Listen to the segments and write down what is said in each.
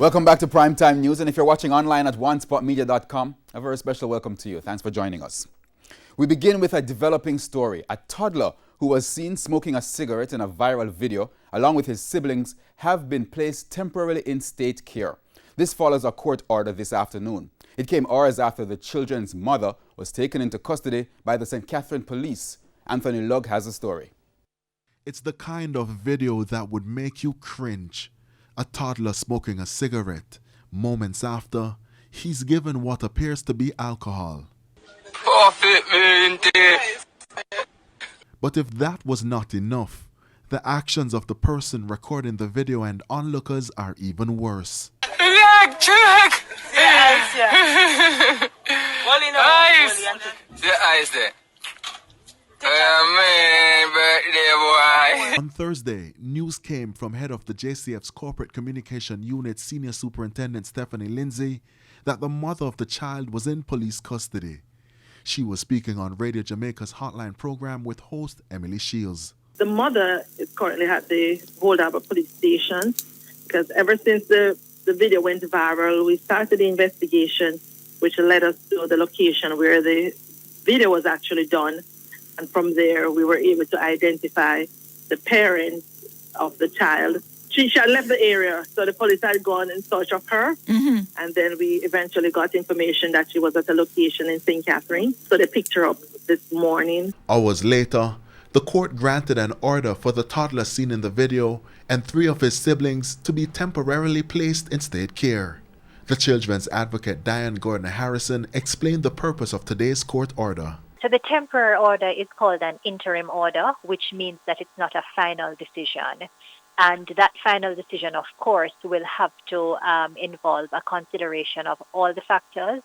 Welcome back to Primetime News, and if you're watching online at onespotmedia.com, a very special welcome to you. Thanks for joining us. We begin with a developing story. A toddler who was seen smoking a cigarette in a viral video, along with his siblings, have been placed temporarily in state care. This follows a court order this afternoon. It came hours after the children's mother was taken into custody by the St. Catherine police. Anthony Lugg has a story. It's the kind of video that would make you cringe. A toddler smoking a cigarette. Moments after, he's given what appears to be alcohol. But if that was not enough, the actions of the person recording the video and onlookers are even worse. On Thursday, news came from head of the JCF's Corporate Communication Unit Senior Superintendent Stephanie Lindsay that the mother of the child was in police custody. She was speaking on Radio Jamaica's Hotline program with host Emily Shields. The mother is currently at the Hold-Harbour police station because ever since the video went viral, we started the investigation, which led us to the location where the video was actually done. And from there, we were able to identify the parents of the child. She had left the area, so the police had gone in search of her. And then we eventually got information that she was at a location in St. Catherine. So they picked her up this morning. Hours later, the court granted an order for the toddler seen in the video and 3 of his siblings to be temporarily placed in state care. The children's advocate Diane Gordon Harrison explained the purpose of today's court order. So the temporary order is called an interim order, which means that it's not a final decision. And that final decision, of course, will have to involve a consideration of all the factors.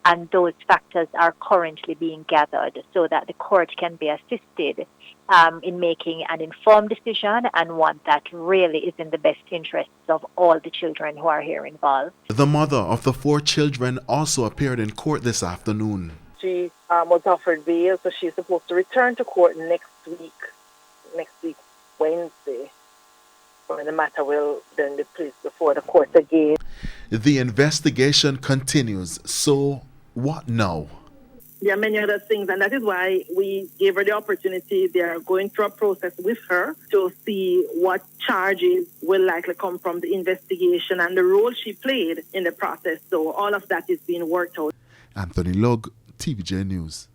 And those factors are currently being gathered so that the court can be assisted in making an informed decision and one that really is in the best interests of all the children who are here involved. The mother of the 4 children also appeared in court this afternoon. She was offered bail, so she's supposed to return to court next week, Wednesday. When the matter will then be placed before the court again. The investigation continues, so what now? There are many other things, and that is why we gave her the opportunity. They are going through a process with her to see what charges will likely come from the investigation and the role she played in the process. So all of that is being worked out. Anthony Lugg, TVJ News.